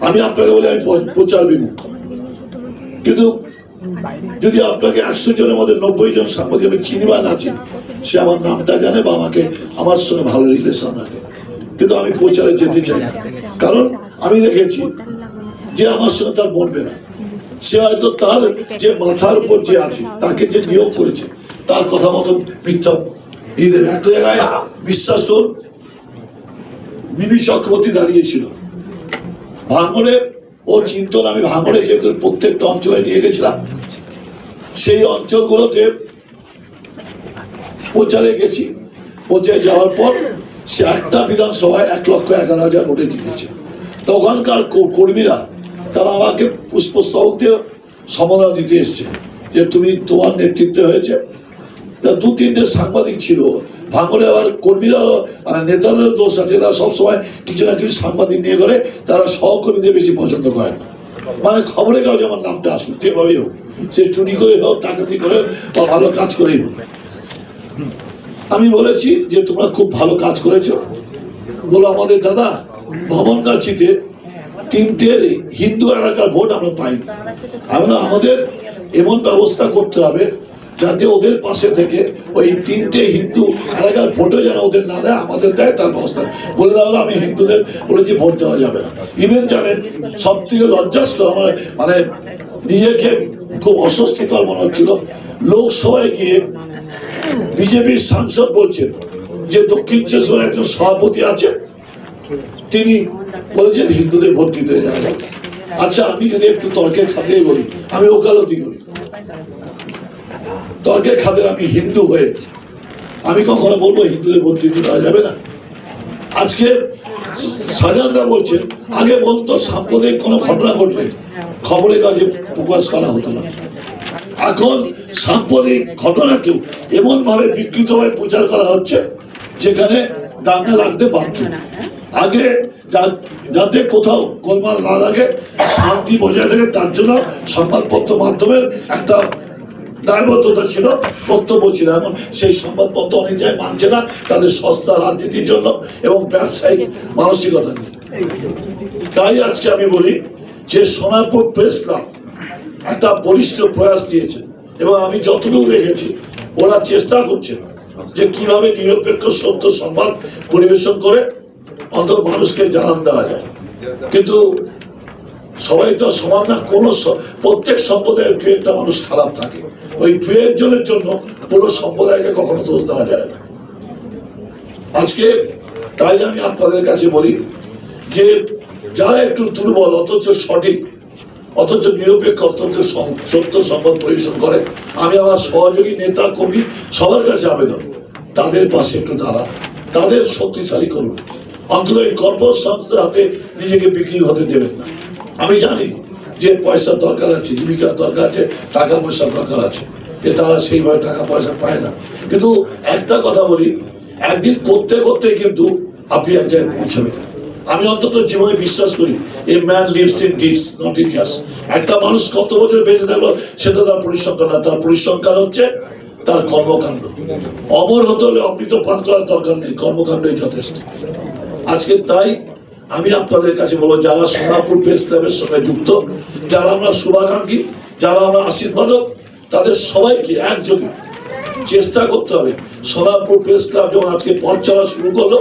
আমি আপনাকে বলি আমি প্রচার বিমুখ, কিন্তু যদি আপনাকে 100 জনের মধ্যে 90 জন সাংবাদিক আমি চিনি বা না চিনি, সে আমার নামটা জানে বা আমাকে আমার সঙ্গে ভালো রিলেশন রাখে, কিন্তু আমি প্রচারে যেতে চাই না। কারণ আমি দেখেছি যে আমার সঙ্গে তার বলবে না, সে হয়তো তার যে মাথার উপর যে আছে তাকে যে নিয়োগ করেছে তার কথা মতো মিথ্যা দেবে। একটা জায়গায় বিশ্বাস করুন, মিমি চক্রবর্তী দাঁড়িয়েছিল ভাঙড়ে, ও চিন্তন আমি ভাঙড়ে যেহেতু প্রত্যেকটা অঞ্চলে নিয়ে গেছিলাম, সেই অঞ্চলগুলোতে প্রচারে গেছি। প্রচারে যাওয়ার পর সে একটা বিধানসভায় 1,11,000 ভোটে জিতেছে। তো ওখানকার কর্মীরা তারা আমাকে পুষ্পস্তবক দিয়ে সম্মাননা দিতে এসছে যে তুমি তোমার নেতৃত্বে হয়েছে। 2-3টে সাংবাদিক ছিল ভাঙড়ে, আবার কর্মীরা মানে নেতাদের দোষ আছে, তারা সবসময় কিছু না কিছু সাংবাদিক নিয়ে করে তারা সহকর্মীদের বেশি পছন্দ করেন না। মানে খবরে কাগজে আমার নামটা আসুক যেভাবেই হোক, সে চুরি করে হোক, ডাকাতি করে বা ভালো কাজ করেই হোক। আমি বলেছি যে তোমরা খুব ভালো কাজ করেছো। বলো আমাদের দাদা ভবনগাছিতে 3টে হিন্দু এলাকার ভোট আমরা পাইনি। আমরা আমাদের এমন ব্যবস্থা করতে হবে যাতে ওদের পাশে থেকে ওই 3টে হিন্দু এলাকার ভোটও যেন ওদের না দেয়, আমাদের দেয়, তার ব্যবস্থা বলে দেওয়া হলো। আমি হিন্দুদের বলেছি ভোট দেওয়া যাবে না। ইভেন জানেন সব থেকে লজ্জাস্কর, আমার মানে নিজেকে খুব অস্বস্তিকর মনে হচ্ছিল, লোকসভায় গিয়ে বিজেপির সাংসদ বলছেন যে দক্ষিণ চব্বিশ একজন সভাপতি আছে, তিনি বলেছেন হিন্দুদের ভোট দিতে যাবে। আচ্ছা আমি যদি একটু তর্কের খাতে বলি, আমি ওকালতি করি, তর্কের খাতে আমি হিন্দু হয়ে আমি কখনো বলবো হিন্দুদের ভোট দিতে দেওয়া যাবে না? আজকে শাহজাহানরা বলছেন আগে বলতো সাম্প্রদায়িক কোনো ঘটনা ঘটলে খবরের কাজে প্রকাশ করা হতো না, এখন সাম্প্রদায়িক ঘটনাকেও এমন ভাবে বিকৃতভাবে প্রচার করা হচ্ছে যেখানে দাঙ্গা লাগতে বাধ্য। আগে যাতে কোথাও গোলমাল না লাগে, শান্তি বজায় থাকে, তার জন্য সংবাদপত্র মাধ্যমের একটা দায়বদ্ধতা ছিল, কর্তব্য ছিল। এখন সেই সংবাদপত্র অনেক জায়গায় মানছে না, তাদের সস্তা রাজনীতির জন্য এবং ব্যবসায়িক মানসিকতা নিয়ে। তাই আজকে আমি বলি যে সোনারপুর প্রেস ক্লাব একটা বলিষ্ঠ প্রয়াস দিয়েছে এবং আমি যতটুকু দেখেছি ওরা চেষ্টা করছে যে কিভাবে নিরপেক্ষ সত্য সংবাদ পরিবেশন করে অন্তত মানুষকে জানান দেওয়া যায়। কিন্তু সবাই তো সমান না, কোন প্রত্যেক সম্প্রদায়ের 2-1টা মানুষ খারাপ থাকে, ওই 2-1 জনের জন্য পুরো সম্প্রদায়কে কখনো দোষ দেওয়া যায় না। আজকে তাই আমি আপনাদের কাছে বলি যে যারা একটু দুর্বল অথচ সঠিক, অথচ নিরপেক্ষ, অথচ সত্য সংবাদ পরিবেশন করে, আমি আমার সহযোগী নেতা কর্মী সবার কাছে আবেদন, তাদের পাশে একটু দাঁড়ান, তাদের শক্তিশালী করুন, অন্তত এই কর্মসংস্থার হাতে নিজেকে বিক্রি হতে দেবেন না। আমি জানি যে পয়সার দরকার আছে, জীবিকার দরকার আছে, টাকা পয়সার দরকার আছে, যে তারা সেইভাবে টাকা পয়সা পায় না। কিন্তু একটা কথা বলি, একদিন করতে করতে কিন্তু আপনি এক জায়গায় পৌঁছাবেন। আমি অন্তত জীবনে বিশ্বাস করি a man lives in deeds not in years. একটা মানুষ কত বছর বেঁচে থাকলো সেটা তার পরিসংখ্যান না, তার পরিসংখ্যান হচ্ছে তার কর্মকাণ্ড। অমর হতে হলে অমৃত পান করার দরকার নেই, কর্মকাণ্ডই যথেষ্ট। আজকে তাই আমি আপনাদের কাছে বলবো, যারা সোনারপুর প্রেস ক্লাবের সঙ্গে যুক্ত, যারা আমরা শুভাকাঙ্ক্ষী, যারা আমরা আশীর্বাদক, তাদের সবাইকে একযোগে চেষ্টা করতে হবে। সোনারপুর প্রেস ক্লাব যখন আজকে পথ চলা শুরু করলো,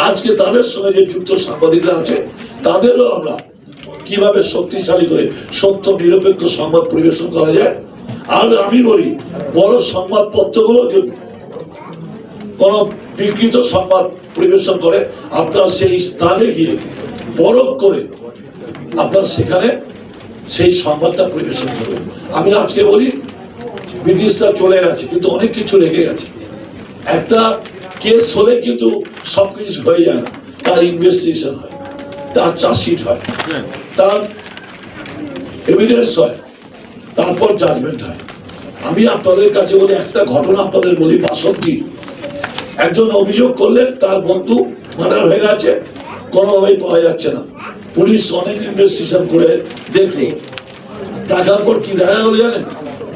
আজকে তাদের সঙ্গে যে যুক্ত সাংবাদিকরা আছে তাদেরও আমরা কিভাবে শক্তিশালী করে সত্য নিরপেক্ষ সংবাদ পরিবেশন করা যায়। আর আমি বলি বড় সংবাদপত্রগুলো যদি কোন বিকৃত সংবাদ পরিবেশন করে, আপনার সেই স্থানে গিয়ে পরখ করে আপনার সেখানে সেই সংবাদটা পরিবেশন করবেন। আমি আজকে বলি ব্রিটিশরা চলে গেছে কিন্তু অনেক কিছু রেখে গেছে। একটা কেস হলে কিন্তু সবকিছু হয়ে যায় না, তার ইনভেস্টিগেশন হয়, তার চার্জশিট হয়, তার এভিডেন্স হয়, তারপর জাজমেন্ট হয়। আমি আপনাদের কাছে বলি একটা ঘটনা আপনাদের বলি, 62 একজন অভিযোগ করলেন তার বন্ধু মার্ডার হয়ে গেছে, কোনোভাবেই পাওয়া যাচ্ছে না। পুলিশ অনেক ইনভেস্টিগেশন করে দেখলো, দেখার পর কি দেখা গেল জানেন,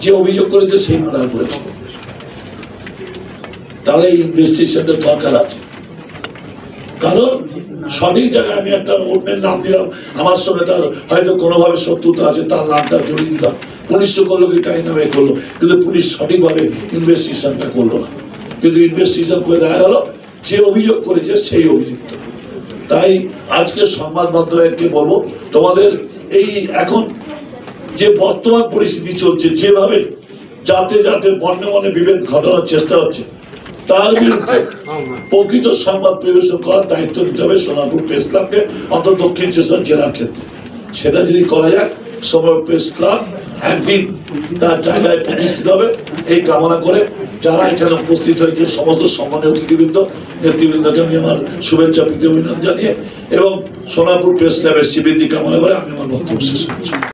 যে অভিযোগ করেছে সেই মার্ডার করেছে। তাহলে এই ইনভেস্টিগেশনটা দরকার আছে। কারণ সঠিক জায়গায় আমি একটা অন্যের নাম দিলাম, আমার সঙ্গে তার হয়তো কোনোভাবে শত্রুতা আছে, তার নামটা জড়িয়ে দিলাম, পুলিশও করলো কি তাই নামে করলো, কিন্তু পুলিশ সঠিকভাবে ইনভেস্টিগেশনটা করলো না। কিন্তু ইনভেস্টিগেশন করে দেখা গেল যে অভিযোগ করেছে সেই অভিযুক্ত। তাই আজকে সংবাদ মাধ্যমকে বলবো, তোমাদের এই এখন যে বর্তমান পরিস্থিতি চলছে, যেভাবে যাতে যাতে মনে মনে বিভেদ ঘটানোর চেষ্টা হচ্ছে, তার বিরুদ্ধে প্রকৃত সংবাদ পরিবেশন করার দায়িত্ব নিতে হবে সোনারপুর প্রেস ক্লাবকে, অন্তত দক্ষিণ চব্বিশ জেলার ক্ষেত্রে। সেটা যদি করা যায়, সোনারপুর প্রেস ক্লাব একদিন তার জায়গায় প্রতিষ্ঠিত হবে, এই কামনা করে যারা এখানে উপস্থিত হয়েছে সমস্ত সম্মানীয় অতিথিবৃন্দ, নেতৃবৃন্দকে আমি আমার শুভেচ্ছা প্রীতি অভিনন্দন জানিয়ে এবং সোনারপুর প্রেস ক্লাবের শ্রীবৃদ্ধি কামনা করে আমি আমার বক্তব্য শেষ করছি।